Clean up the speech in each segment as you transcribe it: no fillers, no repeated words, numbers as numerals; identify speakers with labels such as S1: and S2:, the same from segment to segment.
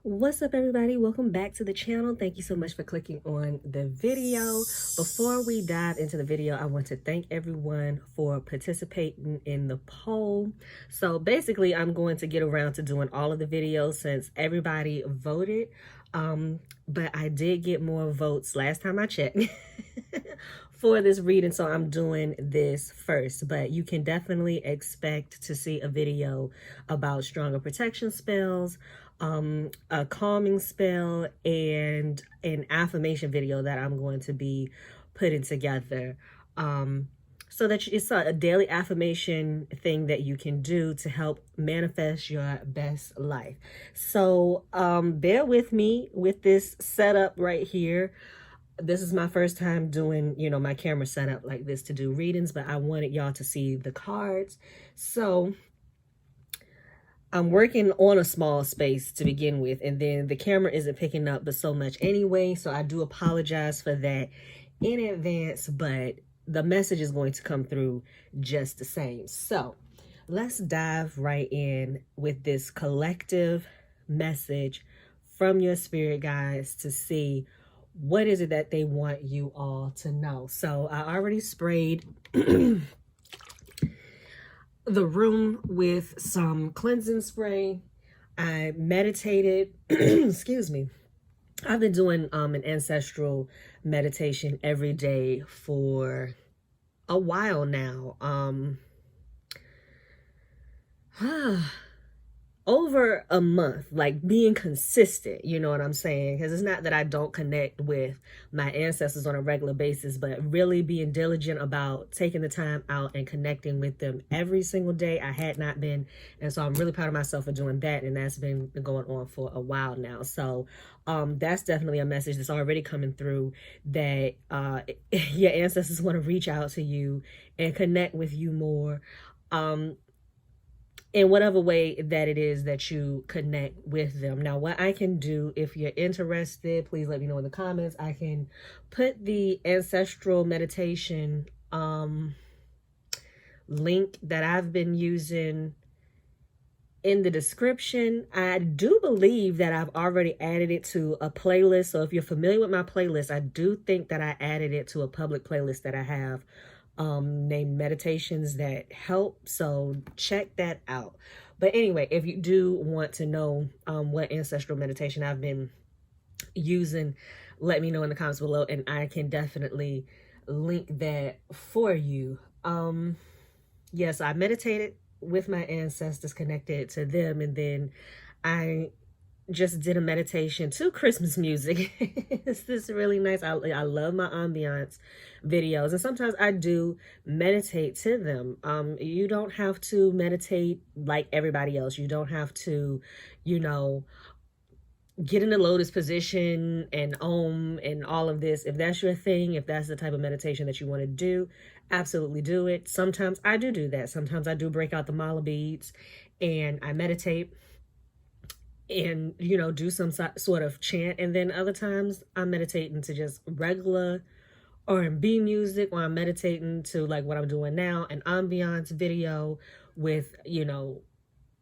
S1: What's up, everybody? Welcome back to the channel. Thank you so much for clicking on the video. Before we dive into the video, I want to thank everyone for participating in the poll. So basically, I'm going to get around to doing all of the videos since everybody voted. But I did get more votes last time I checked for this reading, so I'm doing this first. But you can definitely expect to see a video about stronger protection spells, a calming spell, and an affirmation video that I'm going to be putting together. So that it's a daily affirmation thing that you can do to help manifest your best life. So bear with me with this setup right here. This is my first time doing, my camera setup like this to do readings, but I wanted y'all to see the cards. So I'm working on a small space to begin with, and then the camera isn't picking up but so much anyway, so I do apologize for that in advance, but the message is going to come through just the same. So let's dive right in with this collective message from your spirit guides to see what is it that they want you all to know. So I already sprayed the room with some cleansing spray. I meditated. Excuse me. I've been doing an ancestral meditation every day for a while now. Over a month, like being consistent, you know what I'm saying? Because it's not that I don't connect with my ancestors on a regular basis, but really being diligent about taking the time out and connecting with them every single day. I had not been, and so I'm really proud of myself for doing that, and that's been going on for a while now. So that's definitely a message that's already coming through, that your ancestors want to reach out to you and connect with you more. In whatever way that it is that you connect with them. Now, what I can do, if you're interested, please let me know in the comments. I can put the ancestral meditation link that I've been using in the description. I do believe that I've already added it to a playlist. So if you're familiar with my playlist, I do think that I added it to a public playlist that I have named Meditations That Help. So check that out. But anyway, if you do want to know what ancestral meditation I've been using, let me know in the comments below, and I can definitely link that for you. Yes, I meditated with my ancestors, connected to them, and then I just did a meditation to Christmas music. It's this really nice. I love my ambiance videos, and sometimes I do meditate to them. You don't have to meditate like everybody else. You don't have to, get in the lotus position and and all of this. If that's your thing, if that's the type of meditation that you want to do, absolutely do it. Sometimes I do that. Sometimes I do break out the mala beads and I meditate and do some sort of chant, and then other times I'm meditating to just regular R&B music, or I'm meditating to like what I'm doing now, an ambiance video with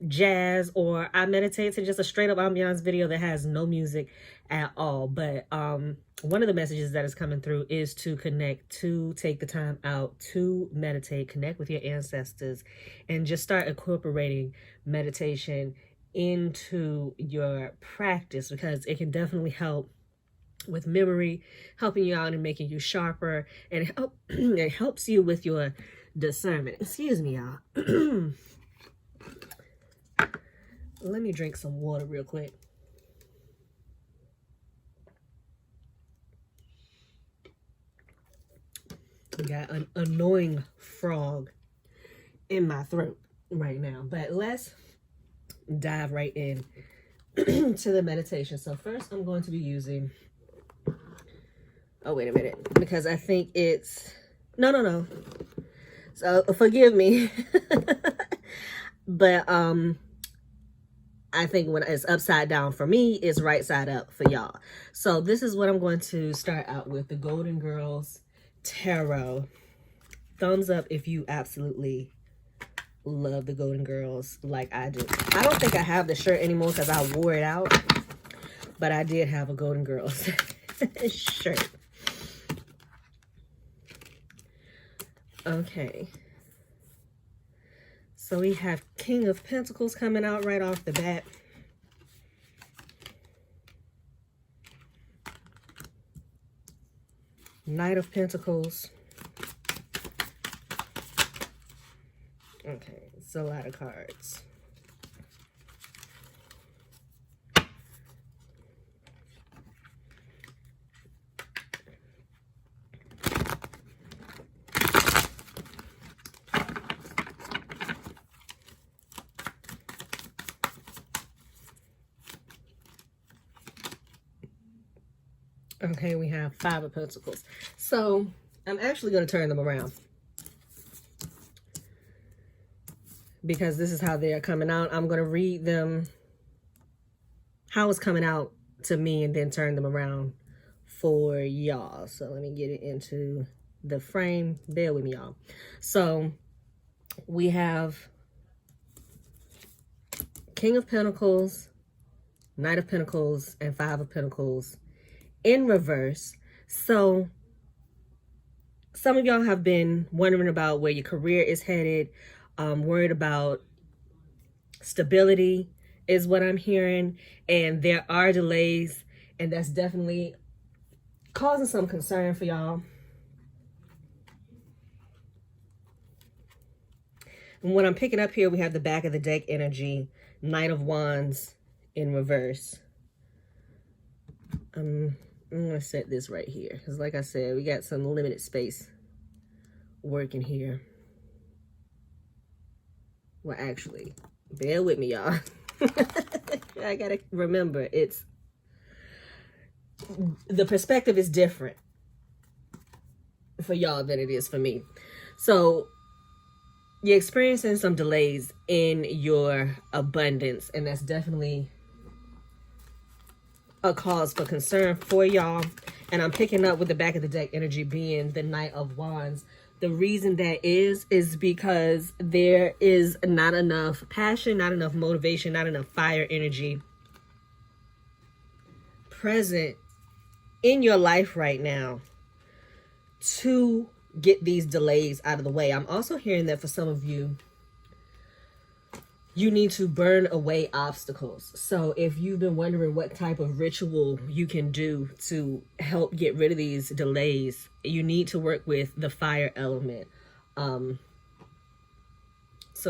S1: jazz, or I meditate to just a straight up ambiance video that has no music at all. But one of the messages that is coming through is to connect, to take the time out to meditate, connect with your ancestors, and just start incorporating meditation into your practice, because it can definitely help with memory, helping you out and making you sharper, and it helps you with your discernment. Excuse me, y'all. Let me drink some water real quick. I got an annoying frog in my throat right now, but let's dive right in to the meditation. So first I'm going to be using, oh wait a minute, because I think it's no, so forgive me. But I think when it's upside down for me, it's right side up for y'all. So this is what I'm going to start out with, the Golden Girls Tarot. Thumbs up if you absolutely love the Golden Girls like I do. I don't think I have the shirt anymore because I wore it out but I did have a Golden Girls shirt. Okay. So we have King of Pentacles coming out right off the bat. Knight of Pentacles. Okay, it's a lot of cards. Okay, we have Five of Pentacles. So I'm actually going to turn them around, because this is how they're coming out. I'm going to read them how it's coming out to me and then turn them around for y'all. So let me get it into the frame. Bear with me, y'all. So we have King of Pentacles, Knight of Pentacles, and Five of Pentacles in reverse. So some of y'all have been wondering about where your career is headed, worried about stability is what I'm hearing, and there are delays, and that's definitely causing some concern for y'all. And what I'm picking up here, we have the back of the deck energy, Knight of Wands in reverse. I'm gonna set this right here, because like I said, we got some limited space working here. Well, actually, bear with me, y'all. I gotta remember, it's the perspective is different for y'all than it is for me. So you're experiencing some delays in your abundance, and that's definitely a cause for concern for y'all. And I'm picking up with the back of the deck energy being the Knight of Wands. The reason that is because there is not enough passion, not enough motivation, not enough fire energy present in your life right now to get these delays out of the way. I'm also hearing that for some of you, you need to burn away obstacles. So if you've been wondering what type of ritual you can do to help get rid of these delays, you need to work with the fire element. So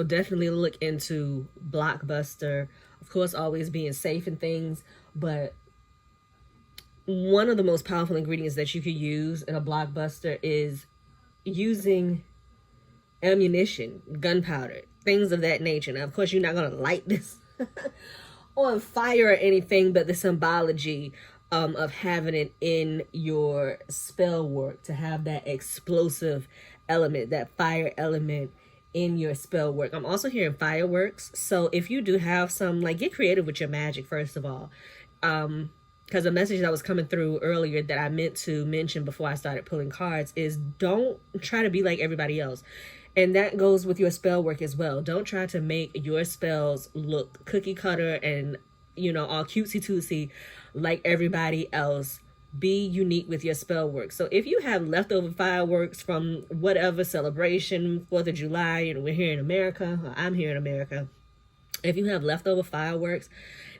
S1: definitely look into Blockbuster. Of course, always being safe and things, but one of the most powerful ingredients that you could use in a Blockbuster is using ammunition, gunpowder, things of that nature. Now, of course, you're not going to light this on fire or anything, but the symbology of having it in your spell work, to have that explosive element, that fire element in your spell work. I'm also hearing fireworks. So if you do have some, like, get creative with your magic, first of all. Because a message that was coming through earlier that I meant to mention before I started pulling cards is don't try to be like everybody else. And that goes with your spell work as well. Don't try to make your spells look cookie cutter and, you know, all cutesy tootsie like everybody else. Be unique with your spell work. So if you have leftover fireworks from whatever celebration, 4th of July, and we're here in America, or I'm here in America. If you have leftover fireworks,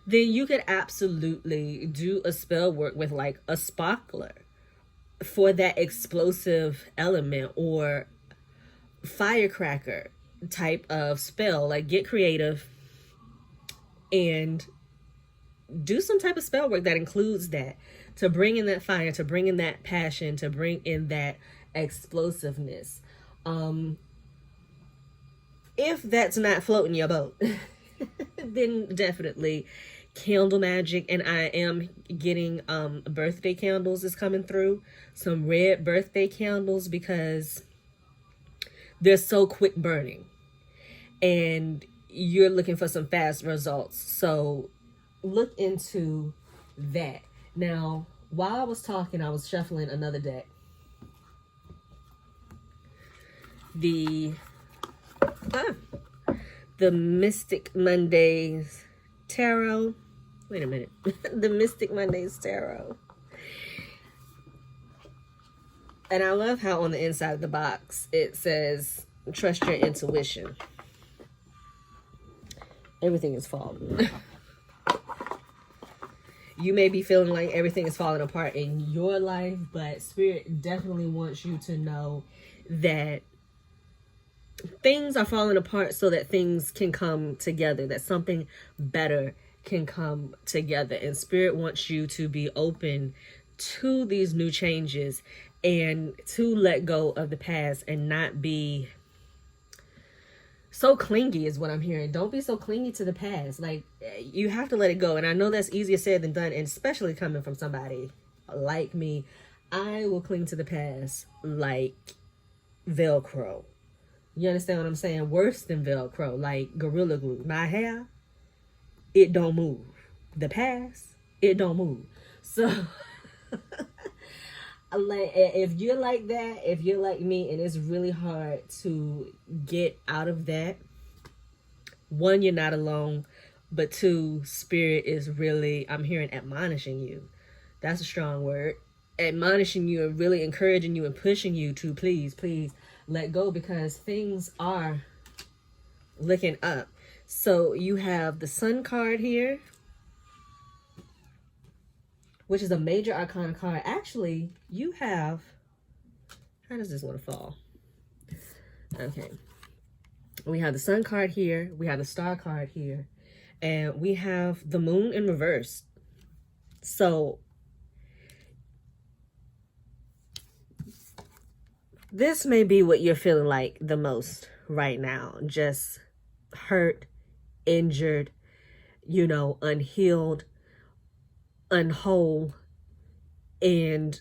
S1: then you could absolutely do a spell work with like a sparkler for that explosive element, or firecracker type of spell. Like, get creative and do some type of spell work that includes that, to bring in that fire, to bring in that passion, to bring in that explosiveness. If that's not floating your boat, then definitely candle magic. And I am getting birthday candles is coming through, some red birthday candles, because they're so quick burning and you're looking for some fast results. So look into that. Now, while I was talking, I was shuffling another deck. The Mystic Mondays Tarot. Wait a minute. The Mystic Mondays Tarot. And I love how on the inside of the box it says, trust your intuition. Everything is falling. You may be feeling like everything is falling apart in your life, but Spirit definitely wants you to know that things are falling apart so that things can come together, that something better can come together. And Spirit wants you to be open to these new changes and to let go of the past and not be so clingy is what I'm hearing. Don't be so clingy to the past. Like, you have to let it go. And I know that's easier said than done, and especially coming from somebody like me. I will cling to the past like Velcro. You understand what I'm saying? Worse than Velcro, like Gorilla Glue. My hair, it don't move. The past, it don't move. So, like, if you're like that, if you're like me, and it's really hard to get out of that, one, you're not alone, but two, Spirit is really, I'm hearing, admonishing you. That's a strong word. Admonishing you and really encouraging you and pushing you to please let go, because things are looking up. So you have the Sun card here, which is a major arcana card. Actually, you have, how does this one fall? Okay. We have the Sun card here. We have the Star card here. And we have the Moon in reverse. So this may be what you're feeling like the most right now. Just hurt, injured, unhealed, unwhole. And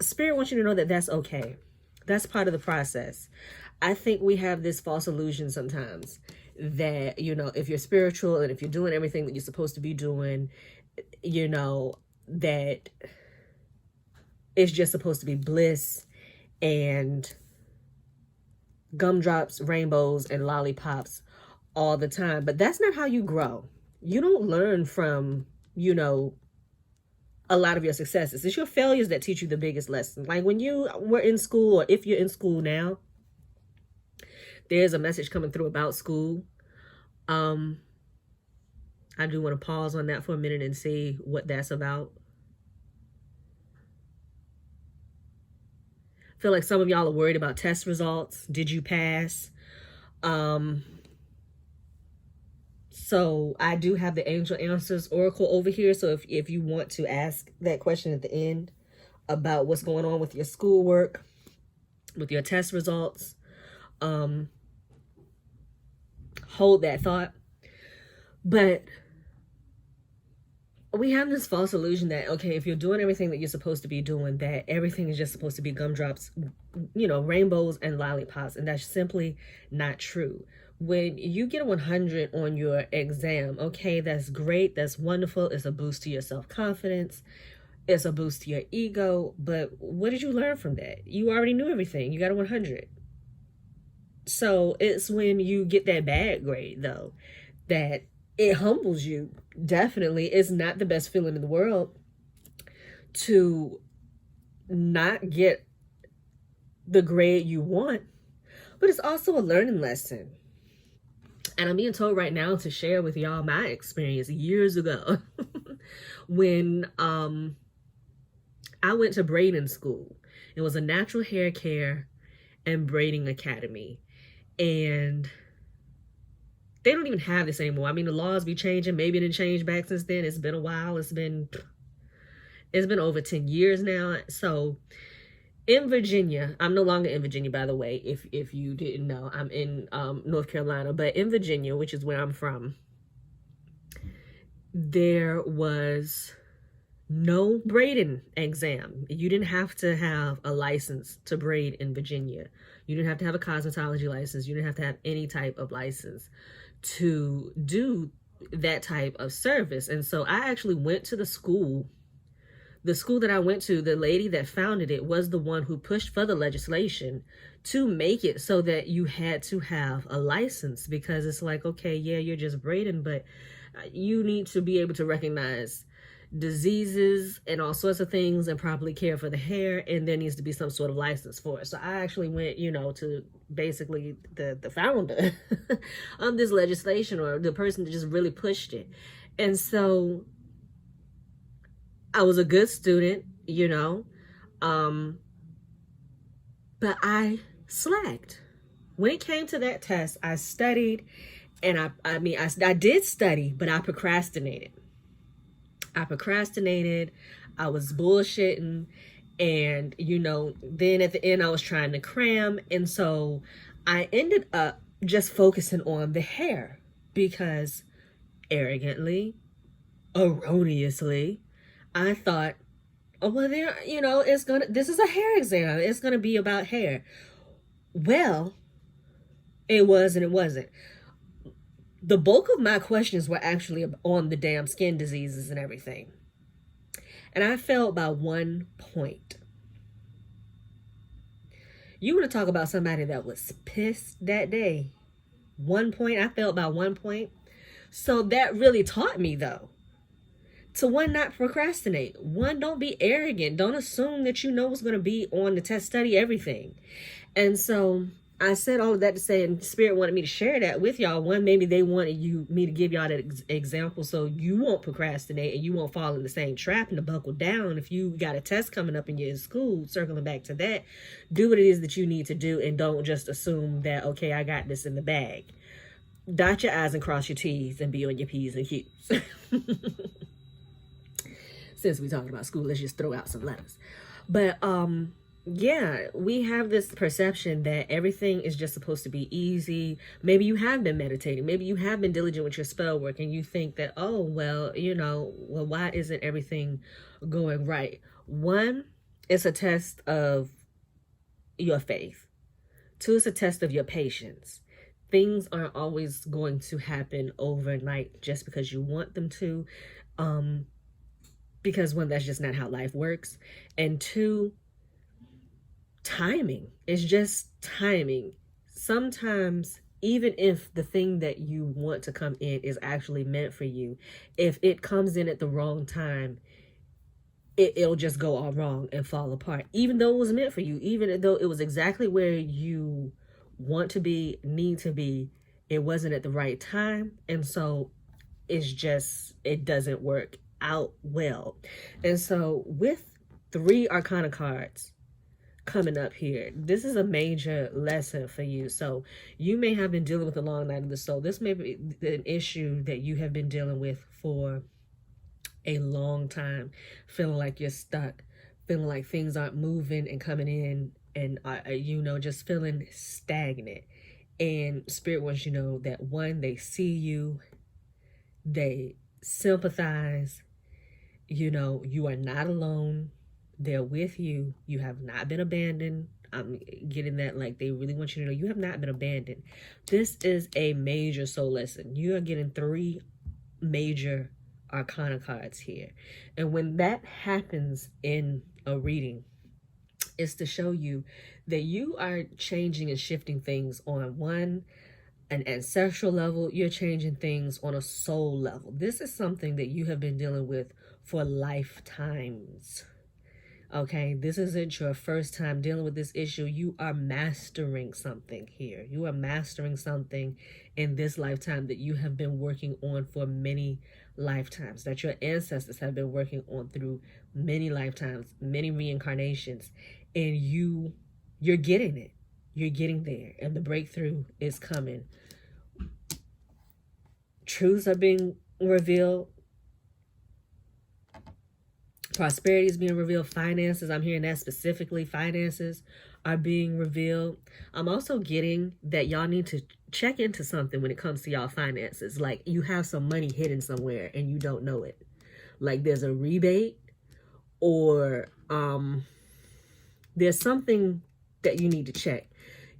S1: Spirit wants you to know that that's okay. That's part of the process. I think we have this false illusion sometimes that, if you're spiritual and if you're doing everything that you're supposed to be doing, that it's just supposed to be bliss and gumdrops, rainbows, and lollipops all the time. But that's not how you grow. You don't learn from, a lot of your successes. It's your failures that teach you the biggest lesson. Like when you were in school, or if you're in school now, there's a message coming through about school. I do want to pause on that for a minute and see what that's about. I feel like some of y'all are worried about test results. Did you pass? So I do have the Angel Answers Oracle over here. So if you want to ask that question at the end about what's going on with your schoolwork, with your test results, hold that thought. But we have this false illusion that, okay, if you're doing everything that you're supposed to be doing, that everything is just supposed to be gumdrops, rainbows and lollipops. And that's simply not true. When you get a 100 on your exam, okay, that's great. That's wonderful. It's a boost to your self-confidence. It's a boost to your ego. But what did you learn from that? You already knew everything. You got a 100. So it's when you get that bad grade, though, that it humbles you. Definitely. It's not the best feeling in the world to not get the grade you want, but it's also a learning lesson. And I'm being told right now to share with y'all my experience years ago when I went to braiding school. It was a natural hair care and braiding academy. And they don't even have this anymore. I mean, the laws be changing. Maybe it didn't change back since then. It's been a while. It's been over 10 years now. So in Virginia, I'm no longer in Virginia, by the way, if you didn't know. I'm in North Carolina. But in Virginia, which is where I'm from, there was no braiding exam. You didn't have to have a license to braid in Virginia. You didn't have to have a cosmetology license. You didn't have to have any type of license to do that type of service. And so I actually went to the school. The school that I went to, the lady that founded it was the one who pushed for the legislation to make it so that you had to have a license, because it's like, okay, yeah, you're just braiding, but You need to be able to recognize diseases and all sorts of things and properly care for the hair, and there needs to be some sort of license for it. So I actually went, to basically the founder of this legislation, or the person that just really pushed it. And so I was a good student, but I slacked. When it came to that test, I studied, and I did study, but I procrastinated. I was bullshitting, and then at the end I was trying to cram, and so I ended up just focusing on the hair because arrogantly, erroneously, I thought, oh well, this is a hair exam. It's gonna be about hair. Well, it was and it wasn't. The bulk of my questions were actually on the damn skin diseases and everything. And I failed by 1 point. You want to talk about somebody that was pissed that day? 1 point. I failed by 1 point. So that really taught me, though, to one, not procrastinate. One, don't be arrogant. Don't assume that you know what's going to be on the test. Study everything. And so I said all of that to say, and Spirit wanted me to share that with y'all. One, maybe they wanted me to give y'all that example so you won't procrastinate and you won't fall in the same trap and to buckle down. If you got a test coming up and you're in school, circling back to that, do what it is that you need to do, and don't just assume that, okay, I got this in the bag. Dot your I's and cross your T's and be on your P's and Q's. Since we're talking about school, let's just throw out some letters. But yeah, we have this perception that everything is just supposed to be easy. Maybe you have been meditating. Maybe you have been diligent with your spell work, and you think that, oh, well, why isn't everything going right? One, it's a test of your faith. Two, it's a test of your patience. Things aren't always going to happen overnight just because you want them to. Because one, that's just not how life works. And two, timing. It's just timing. Sometimes, even if the thing that you want to come in is actually meant for you, if it comes in at the wrong time, it'll just go all wrong and fall apart. Even though it was meant for you, even though it was exactly where you want to be, need to be, it wasn't at the right time. And so it doesn't work out well. And so with 3 Arcana cards coming up here, this is a major lesson for you. So you may have been dealing with a long night of the soul. This may be an issue that you have been dealing with for a long time, feeling like you're stuck, feeling like things aren't moving and coming in, and just feeling stagnant. And Spirit wants you to know that, one, they see you, they sympathize, you are not alone. They're with you. You have not been abandoned. I'm getting that, like, they really want you to know you have not been abandoned. This is a major soul lesson. You are getting 3 major Arcana cards here. And when that happens in a reading, it's to show you that you are changing and shifting things on an ancestral level. You're changing things on a soul level. This is something that you have been dealing with for lifetimes. Okay, this isn't your first time dealing with this issue. You are mastering something here. You are mastering something in this lifetime that you have been working on for many lifetimes, that your ancestors have been working on through many lifetimes, many reincarnations, and you're getting it. You're getting there, and the breakthrough is coming. Truths are being revealed. Prosperity is being revealed. Finances, I'm hearing that specifically. Finances are being revealed. I'm also getting that y'all need to check into something when it comes to y'all finances. Like, you have some money hidden somewhere and you don't know it. Like, there's a rebate, or there's something that you need to check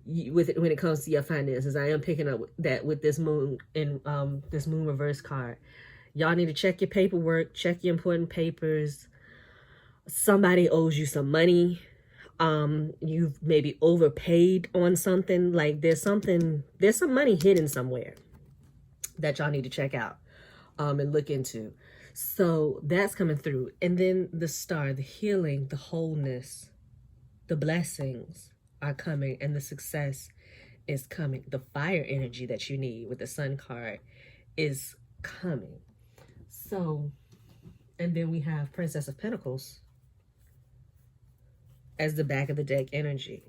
S1: with it when it comes to your finances. I am picking up that with this moon and this moon reverse card. Y'all need to check your paperwork, check your important papers. Somebody owes you some money. You've maybe overpaid on something. Like, there's some money hidden somewhere that y'all need to check out. and look into. So that's coming through. And then the star, the healing, the wholeness, the blessings are coming, and the success is coming. The fire energy that you need with the sun card is coming. So, and then we have Princess of Pentacles as the back of the deck energy.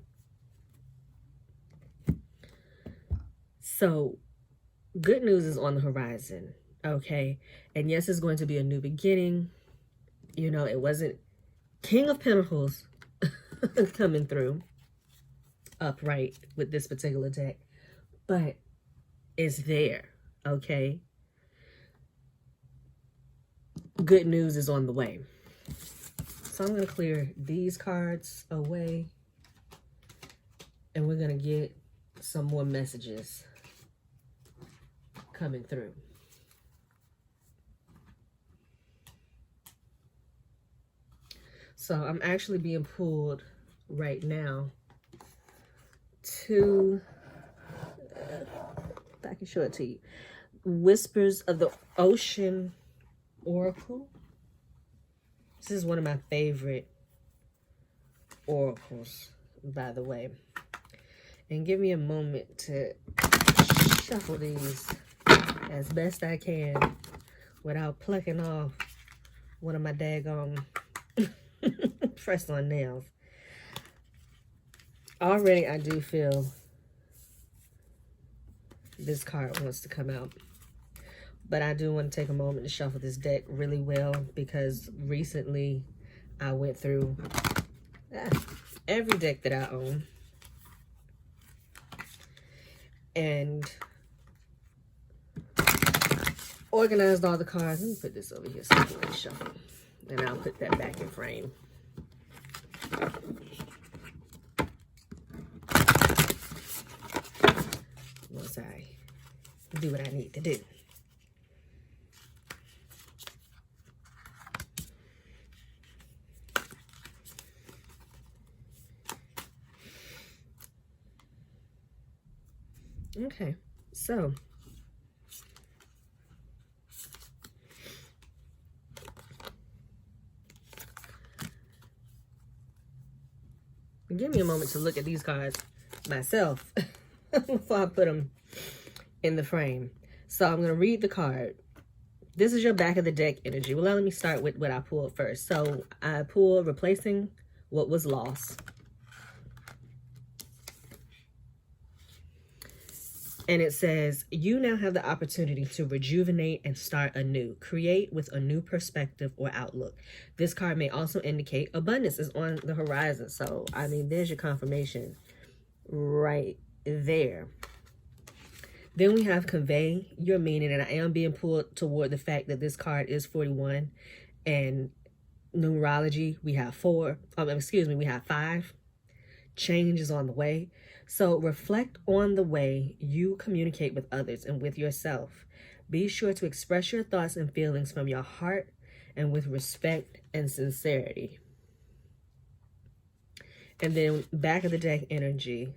S1: So good news is on the horizon, okay? And yes, it's going to be a new beginning. You know, it wasn't King of Pentacles coming through upright with this particular deck, but it's there, okay? Good news is on the way. So I'm going to clear these cards away, and we're going to get some more messages coming through. So I'm actually being pulled right now to, if I can show it to you, Whispers of the Ocean Oracle. This is one of my favorite oracles, by the way. And give me a moment to shuffle these as best I can without plucking off one of my daggone press-on nails. Already I do feel this card wants to come out. But I do want to take a moment to shuffle this deck really well, because recently I went through every deck that I own and organized all the cards. Let me put this over here so I can shuffle, and I'll put that back in frame. Once I do what I need to do. Okay, so give me a moment to look at these cards myself before I put them in the frame. So I'm going to read the card. This is your back of the deck energy. Well, let me start with what I pulled first. So I pulled Replacing What Was Lost. And it says, you now have the opportunity to rejuvenate and start anew. Create with a new perspective or outlook. This card may also indicate abundance is on the horizon. So, I mean, there's your confirmation right there. Then we have Convey Your Meaning. And I am being pulled toward the fact that this card is 41. And numerology, we have 4. We have 5. Change is on the way. So reflect on the way you communicate with others and with yourself. Be sure to express your thoughts and feelings from your heart and with respect and sincerity. And then back of the deck energy,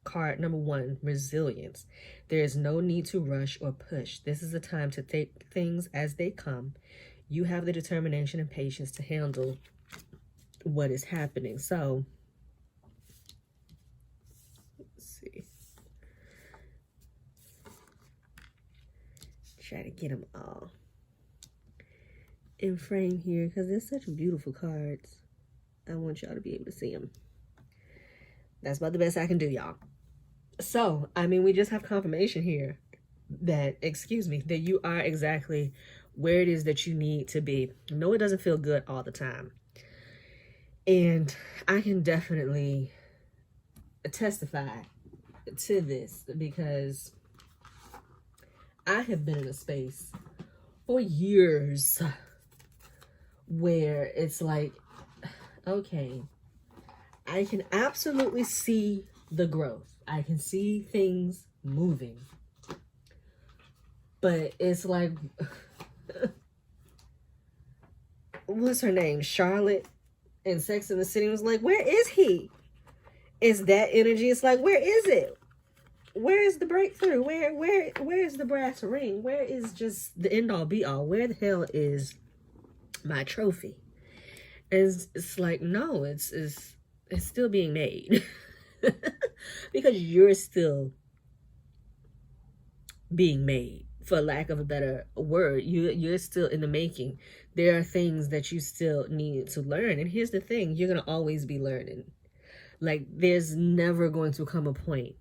S1: card number 1, Resilience. There is no need to rush or push. This is a time to take things as they come. You have the determination and patience to handle what is happening. So, see. Try to get them all in frame here because they're such beautiful cards. I want y'all to be able to see them. That's about the best I can do, y'all. So, I mean, we just have confirmation here that, that you are exactly where it is that you need to be. No, it doesn't feel good all the time. And I can definitely testify to this because I have been in a space for years where it's like, okay, I can absolutely see the growth. I can see things moving. But it's like, what's her name? Charlotte in Sex and the City was like, where is he? It's that energy. It's like, where is it? Where is the breakthrough? Where is the brass ring? Where is just the end all be all? Where the hell is my trophy? And it's like, no, it's still being made. Because you're still being made, for lack of a better word. You're still in the making. There are things that you still need to learn. And here's the thing, you're going to always be learning. Like, there's never going to come a point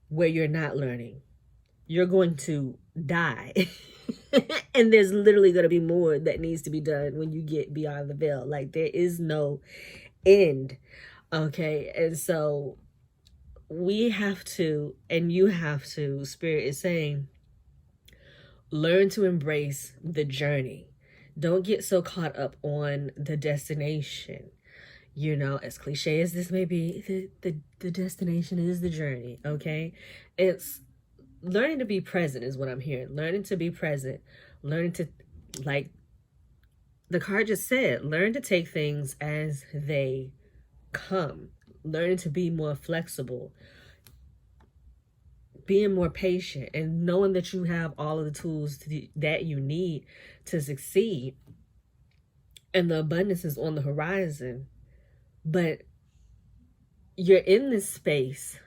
S1: where you're not learning. You're going to die. And there's literally going to be more that needs to be done when you get beyond the veil. Like, there is no end. Okay. And so we have to, and you have to, Spirit is saying, learn to embrace the journey. Don't get so caught up on the destination. You know, as cliche as this may be, the destination is the journey, okay? It's learning to be present is what I'm hearing. Learning to be present. Learning to, like the card just said, learn to take things as they come. Learning to be more flexible. Being more patient and knowing that you have all of the tools that you need to succeed. And the abundance is on the horizon. But you're in this space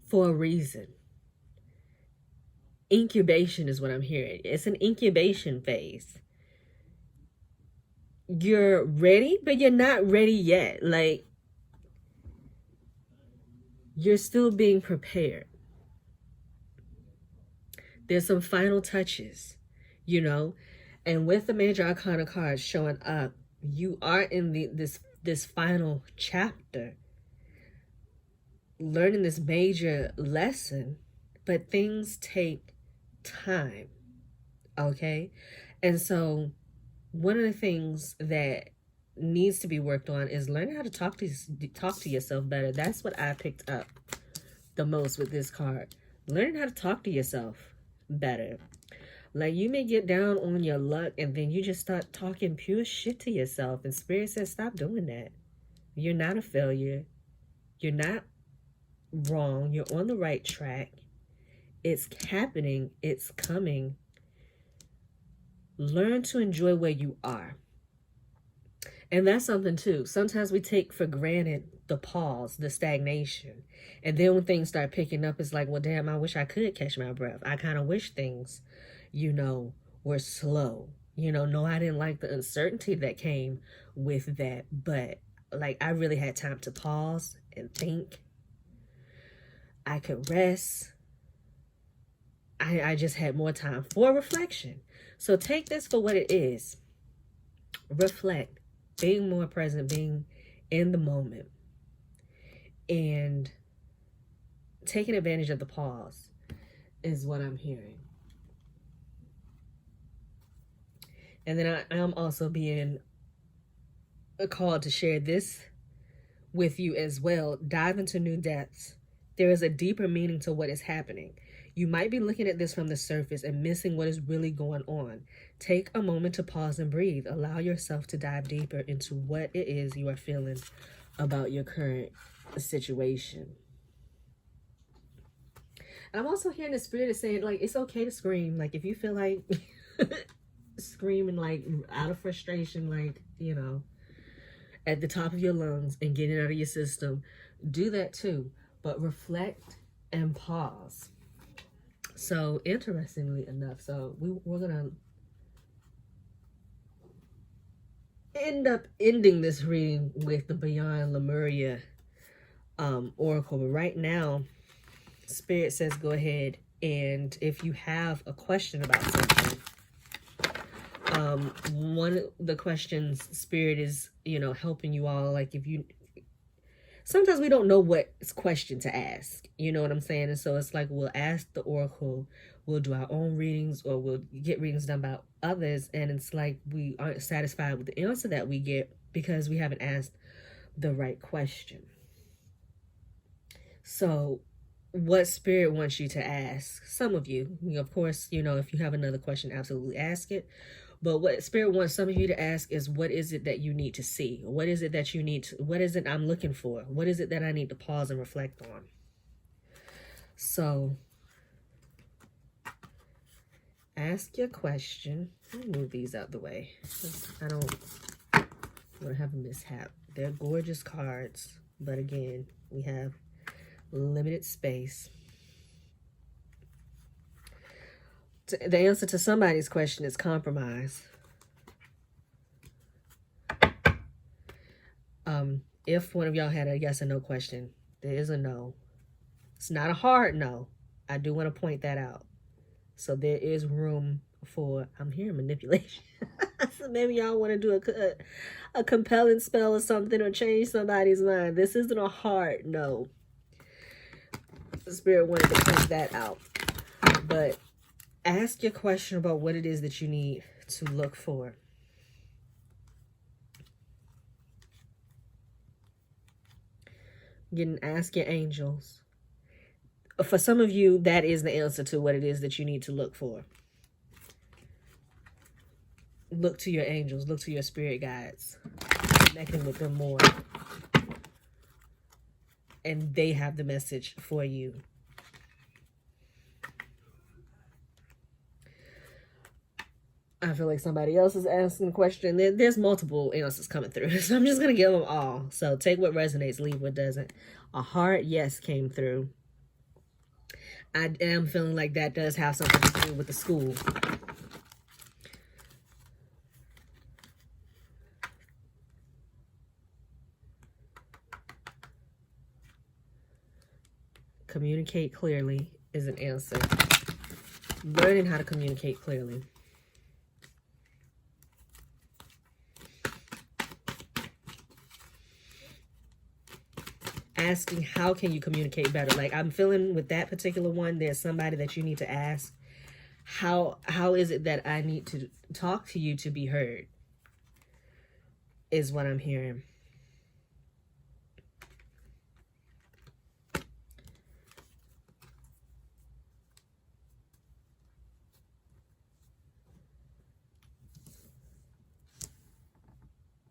S1: for a reason. Incubation is what I'm hearing. It's an incubation phase. You're ready, but you're not ready yet. Like, you're still being prepared. There's some final touches, you know, and with the major arcana cards showing up, you are in this final chapter, learning this major lesson, but things take time, okay? And so one of the things that needs to be worked on is learning how to talk to yourself better. That's what I picked up the most with this card. Learning how to talk to yourself better. Like, you may get down on your luck and then you just start talking pure shit to yourself. And Spirit says, stop doing that. You're not a failure. You're not wrong. You're on the right track. It's happening. It's coming. Learn to enjoy where you are. And that's something too. Sometimes we take for granted the pause, the stagnation. And then when things start picking up, it's like, well, damn, I wish I could catch my breath. I kind of wish things, you know, were slow. You know, no, I didn't like the uncertainty that came with that. But like, I really had time to pause and think. I could rest. I just had more time for reflection. So take this for what it is. Reflect. Being more present, being in the moment, and taking advantage of the pause is what I'm hearing. And then I am also being called to share this with you as well. Dive into new depths. There is a deeper meaning to what is happening. You might be looking at this from the surface and missing what is really going on. Take a moment to pause and breathe. Allow yourself to dive deeper into what it is you are feeling about your current situation. And I'm also hearing the Spirit is saying, like, it's okay to scream. Like, if you feel like screaming, like, out of frustration, like, you know, at the top of your lungs and getting it out of your system, do that too. But reflect and pause. So, interestingly enough, so we're going to end up ending this reading with the Beyond Lemuria Oracle. But right now, Spirit says go ahead, and if you have a question about something, one of the questions Spirit is, you know, helping you all, like, if you... Sometimes we don't know what question to ask. You know what I'm saying? And so it's like, we'll ask the oracle, we'll do our own readings, or we'll get readings done by others. And it's like we aren't satisfied with the answer that we get because we haven't asked the right question. So what Spirit wants you to ask, some of you, of course, you know, if you have another question, absolutely ask it. But what Spirit wants some of you to ask is, what is it that you need to see? What is it that you need to, what is it I'm looking for? What is it that I need to pause and reflect on? So ask your question. Let me move these out the way. I don't want to have a mishap. They're gorgeous cards, but again, we have limited space. The answer to somebody's question is compromise. If one of y'all had a yes or no question, there is a no. It's not a hard no. I do want to point that out. So there is room for, I'm hearing manipulation. So maybe y'all want to do a compelling spell or something, or change somebody's mind. This isn't a hard no. The Spirit wanted to point that out. But ask your question about what it is that you need to look for. Ask your angels. For some of you, that is the answer to what it is that you need to look for. Look to your angels. Look to your spirit guides. Connecting with them more. And they have the message for you. I feel like somebody else is asking a question. There's multiple answers coming through. So I'm just going to give them all. So take what resonates, leave what doesn't. A hard yes came through. I am feeling like that does have something to do with the school. Communicate clearly is an answer. Learning how to communicate clearly. Asking how can you communicate better. Like I'm feeling with that particular one, there's somebody that you need to ask, how is it that I need to talk to you to be heard, is what I'm hearing.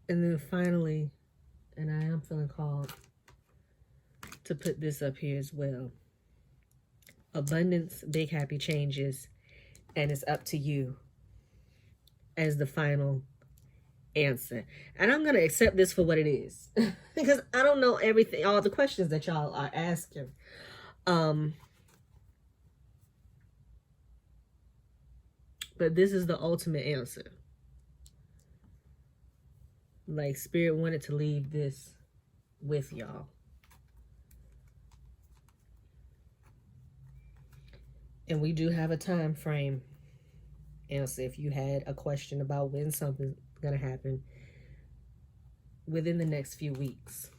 S1: And then finally, and I am feeling called to put this up here as well. Abundance, big happy changes, and it's up to you as the final answer. And I'm going to accept this for what it is. Because I don't know everything, all the questions that y'all are asking. But this is the ultimate answer. Like Spirit wanted to leave this with y'all. And we do have a time frame answer. If you had a question about when something's going to happen, within the next few weeks.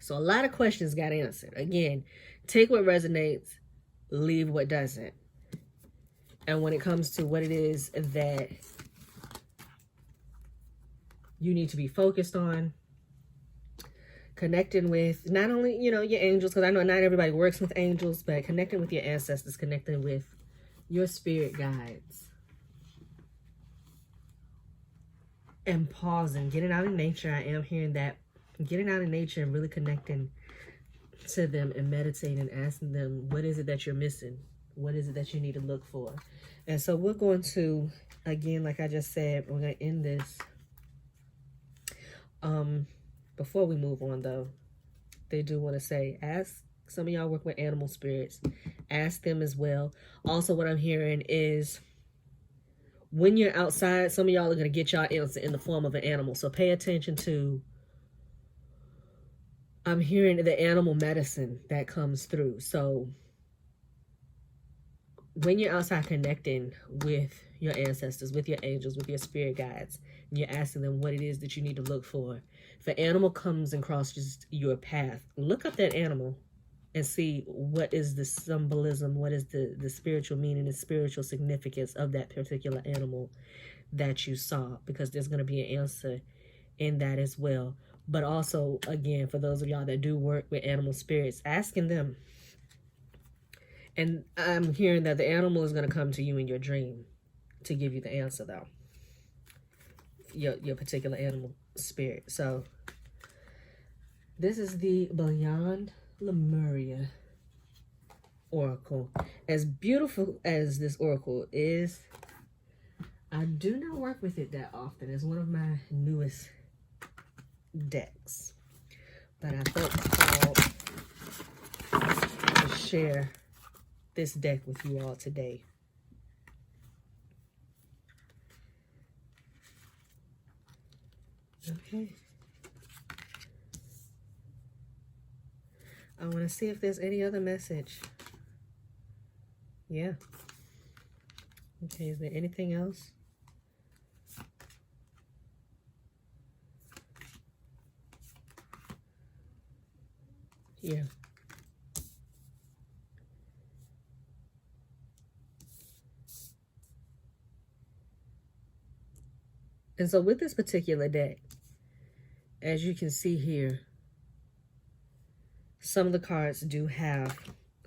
S1: So a lot of questions got answered. Again, take what resonates, leave what doesn't. And when it comes to what it is that you need to be focused on, connecting with not only, your angels, because I know not everybody works with angels, but connecting with your ancestors, connecting with your spirit guides. And pausing, getting out in nature. I am hearing that. Getting out in nature and really connecting to them and meditating, asking them, what is it that you're missing? What is it that you need to look for? And so we're going to, again, like I just said, we're going to end this. Before we move on, though, they do want to say, ask, some of y'all work with animal spirits, ask them as well. Also, what I'm hearing is, when you're outside, some of y'all are going to get y'all answer in the form of an animal. So pay attention to, I'm hearing the animal medicine that comes through. So when you're outside connecting with your ancestors, with your angels, with your spirit guides, and you're asking them what it is that you need to look for, if an animal comes and crosses your path, look up that animal and see what is the symbolism, what is the spiritual meaning and spiritual significance of that particular animal that you saw, because there's going to be an answer in that as well. But also, again, for those of y'all that do work with animal spirits, asking them. And I'm hearing that the animal is going to come to you in your dream to give you the answer, though. Your particular animal spirit. So this is the Beyond Lemuria Oracle. As beautiful as this Oracle is, I do not work with it that often. It's one of my newest decks. But I felt called to share this deck with you all today. Okay. I want to see if there's any other message. Yeah. Okay, is there anything else? Yeah. And so with this particular deck, as you can see here, some of the cards do have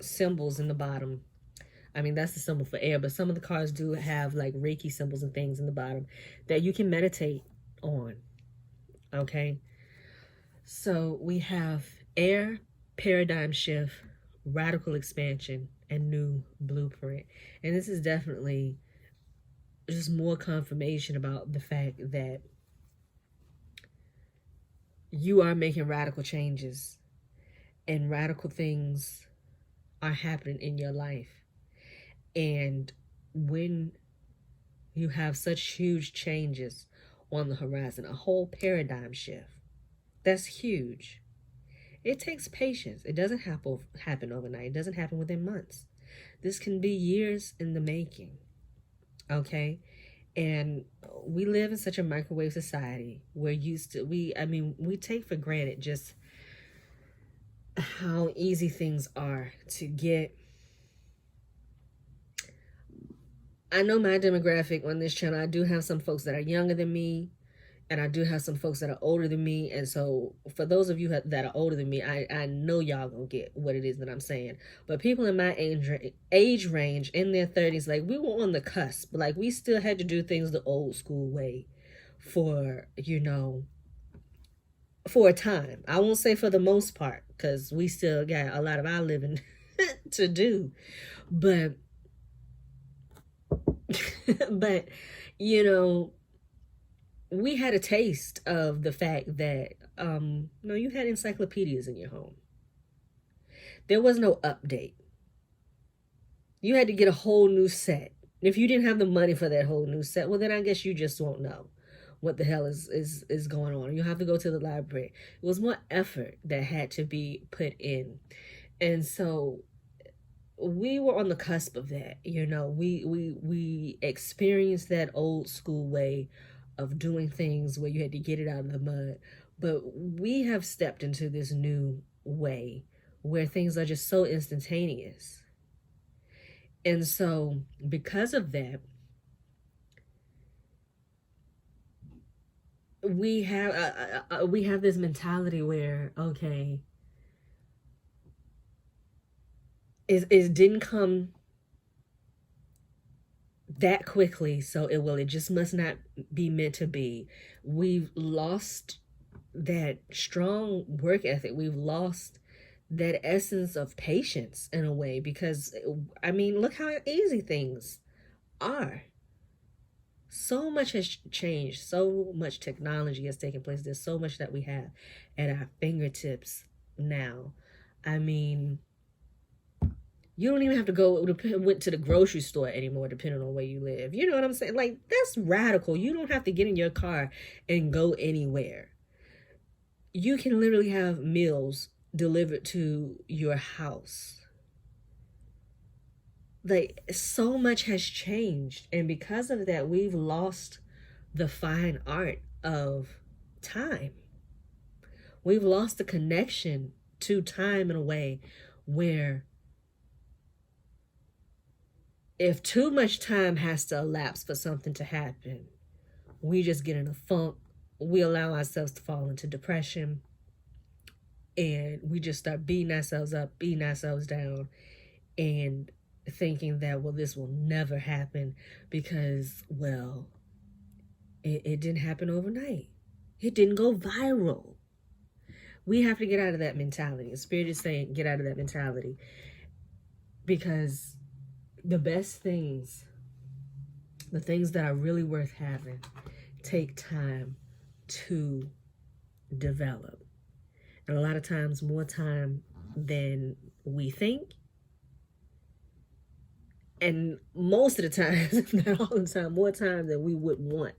S1: symbols in the bottom. I mean, that's the symbol for air, but some of the cards do have like Reiki symbols and things in the bottom that you can meditate on. Okay. So we have air, paradigm shift, radical expansion, and new blueprint. And this is definitely just more confirmation about the fact that you are making radical changes and radical things are happening in your life. And when you have such huge changes on the horizon, a whole paradigm shift, that's huge. It takes patience. It doesn't happen overnight. It doesn't happen within months. This can be years in the making. Okay? And we live in such a microwave society where we take for granted just how easy things are to get. I know my demographic on this channel, I do have some folks that are younger than me, and I do have some folks that are older than me. And so for those of you that are older than me, I know y'all gonna get what it is that I'm saying. But people in my age range, in their 30s, like, we were on the cusp. Like, we still had to do things the old school way for, for a time. I won't say for the most part, because we still got a lot of our living to do. But but we had a taste of the fact that you had encyclopedias in your home. There was no update. You had to get a whole new set. If you didn't have the money for that whole new set, well, then I guess you just won't know what the hell is going on. You have to go to the library. It was more effort that had to be put in. And so we were on the cusp of that. We experienced that old school way of doing things where you had to get it out of the mud. But we have stepped into this new way where things are just so instantaneous. And so because of that, we have this mentality where, okay, it didn't come that quickly, so it just must not be meant to be. We've lost that strong work ethic. We've lost that essence of patience in a way, because look how easy things are. So much has changed. So much technology has taken place. There's so much that we have at our fingertips now. You don't even have to went to the grocery store anymore, depending on where you live. You know what I'm saying? Like, that's radical. You don't have to get in your car and go anywhere. You can literally have meals delivered to your house. Like, so much has changed. And because of that, we've lost the fine art of time. We've lost the connection to time in a way where if too much time has to elapse for something to happen, we just get in a funk. We allow ourselves to fall into depression. And we just start beating ourselves up, beating ourselves down, and thinking that, well, this will never happen because, well, it didn't happen overnight. It didn't go viral. We have to get out of that mentality. The Spirit is saying, get out of that mentality. Because the best things, the things that are really worth having, take time to develop. And a lot of times, more time than we think. And most of the time, if not all the time, more time than we would want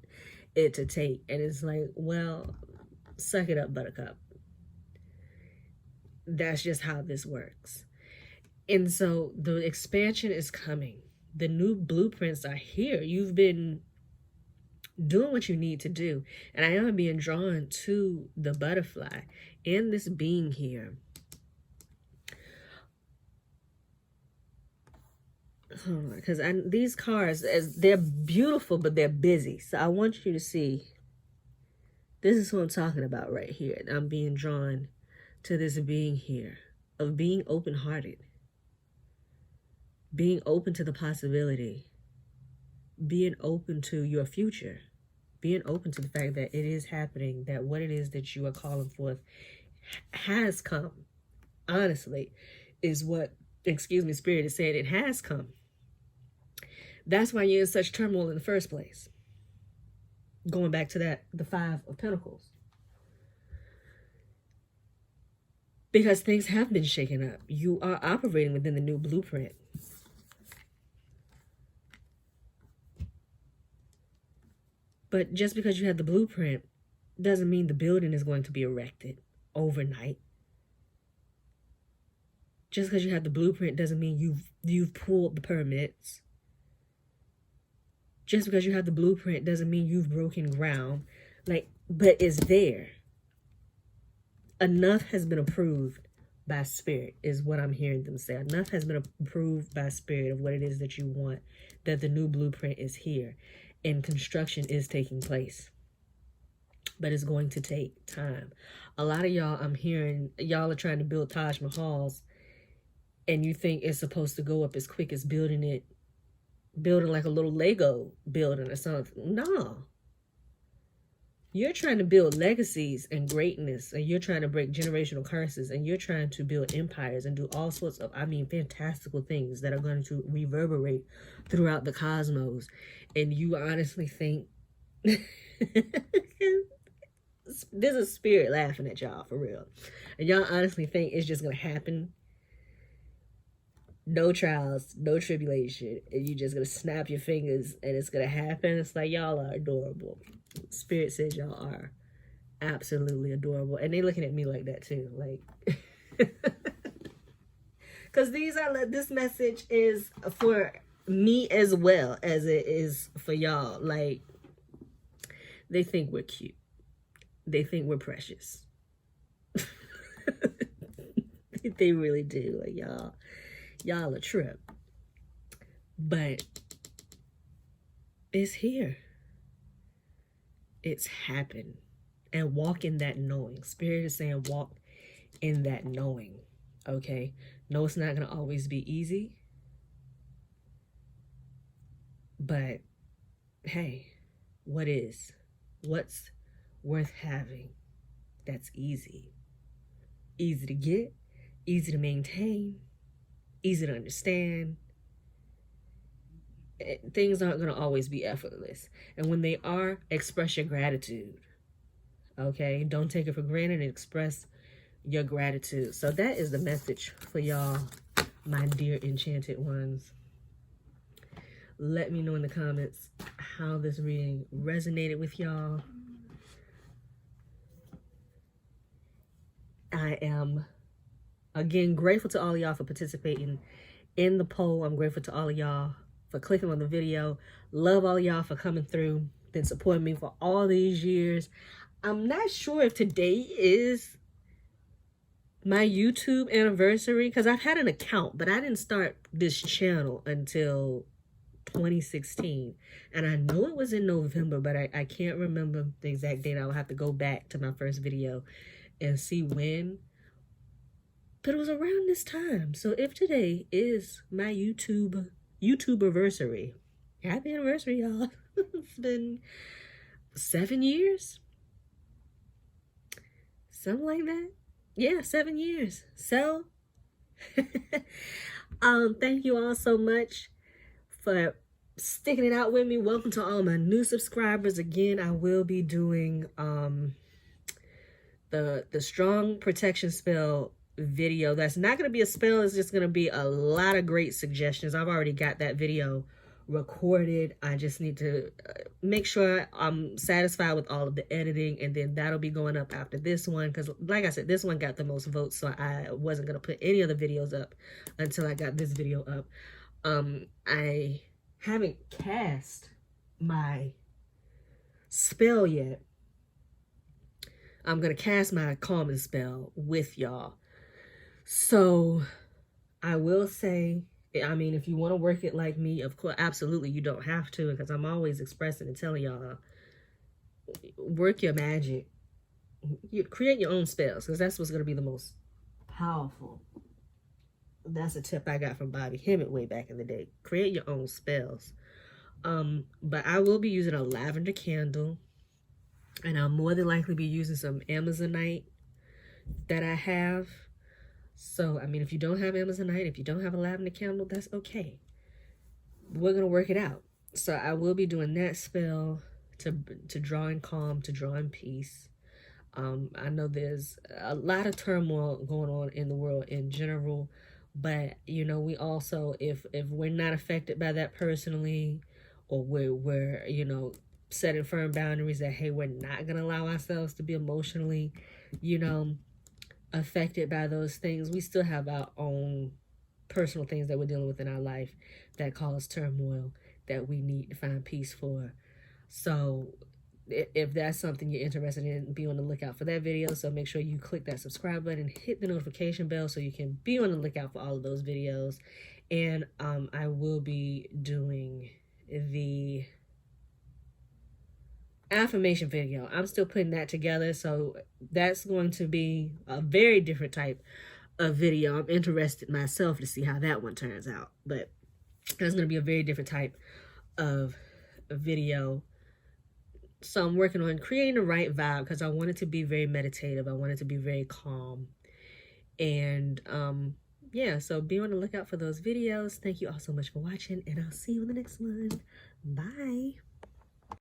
S1: it to take. And it's like, well, suck it up, buttercup. That's just how this works. And so the expansion is coming. The new blueprints are here. You've been doing what you need to do. And I am being drawn to the butterfly and this being here. Because these cards, they're beautiful, but they're busy. So I want you to see, this is what I'm talking about right here. I'm being drawn to this being here of being open-hearted, being open to the possibility, being open to your future, being open to the fact that it is happening, that what it is that you are calling forth has come. Honestly, is what, Spirit is saying, it has come. That's why you're in such turmoil in the first place. Going back to that, the Five of Pentacles. Because things have been shaken up. You are operating within the new blueprint. But just because you have the blueprint doesn't mean the building is going to be erected overnight. Just because you have the blueprint doesn't mean you've pulled the permits. Just because you have the blueprint doesn't mean you've broken ground. But it's there. Enough has been approved by Spirit, is what I'm hearing them say. Enough has been approved by Spirit of what it is that you want, that the new blueprint is here. And construction is taking place. But it's going to take time. A lot of y'all, I'm hearing, y'all are trying to build Taj Mahals, and you think it's supposed to go up as quick as building like a little Lego building or something. No. You're trying to build legacies and greatness, and you're trying to break generational curses, and you're trying to build empires and do all sorts of, fantastical things that are going to reverberate throughout the cosmos. And you honestly think there's a spirit laughing at y'all, for real. And y'all honestly think it's just going to happen. No trials, no tribulation, and you're just going to snap your fingers and it's going to happen. It's like, y'all are adorable. Spirit says y'all are absolutely adorable. And they looking at me like that too. Like, because this message is for me as well as it is for y'all. Like, they think we're cute. They think we're precious. They really do. Like, y'all a trip. But it's here. It's happened. And walk in that knowing. Spirit is saying walk in that knowing. Okay? No, it's not going to always be easy. But hey, what is? What's worth having that's easy? Easy to get, easy to maintain, easy to understand. Things aren't going to always be effortless. And when they are, express your gratitude. Okay? Don't take it for granted and express your gratitude. So that is the message for y'all, my dear enchanted ones. Let me know in the comments how this reading resonated with y'all. I am, again, grateful to all of y'all for participating in the poll. I'm grateful to all of y'all for clicking on the video. Love all of y'all for coming through, been supporting me for all these years. I'm not sure if today is my YouTube anniversary, because I've had an account, but I didn't start this channel until 2016. And I know it was in November, but I can't remember the exact date. I'll have to go back to my first video and see when. But it was around this time. So if today is my YouTube anniversary, happy anniversary, y'all. It's been 7 years, something like that. yeah, 7 years. So thank you all so much for sticking it out with me. Welcome to all my new subscribers. Again, I will be doing the strong protection spell video. That's not going to be a spell. It's just going to be a lot of great suggestions. I've already got that video recorded. I just need to make sure I'm satisfied with all of the editing, and then that'll be going up after this one, because like I said, this one got the most votes, so I wasn't going to put any other videos up until I got this video up. I haven't cast my spell yet. I'm going to cast my calming spell with y'all. So I will say, I mean, if you want to work it like me, of course, absolutely, you don't have to, because I'm always expressing and telling y'all, work your magic. You create your own spells, because that's what's going to be the most powerful. That's a tip I got from Bobby Hemmett way back in the day. Create your own spells. But I will be using a lavender candle, and I'll more than likely be using some Amazonite that I have. So, I mean, if you don't have Amazonite, if you don't have a lavender candle, that's okay. We're going to work it out. So I will be doing that spell to draw in calm, to draw in peace. I know there's a lot of turmoil going on in the world in general, but, you know, we also, if we're not affected by that personally, or we're you know, setting firm boundaries that, hey, we're not going to allow ourselves to be emotionally, you know, affected by those things, we still have our own personal things that we're dealing with in our life that cause turmoil that we need to find peace for. So if that's something you're interested in, be on the lookout for that video. So make sure you click that subscribe button, hit the notification bell so you can be on the lookout for all of those videos. And I will be doing the affirmation video. I'm still putting that together, so that's going to be a very different type of video. I'm interested myself to see how that one turns out, but that's going to be a very different type of video. So I'm working on creating the right vibe, because I want it to be very meditative. I want it to be very calm. And yeah, so be on the lookout for those videos. Thank you all so much for watching, and I'll see you in the next one. Bye.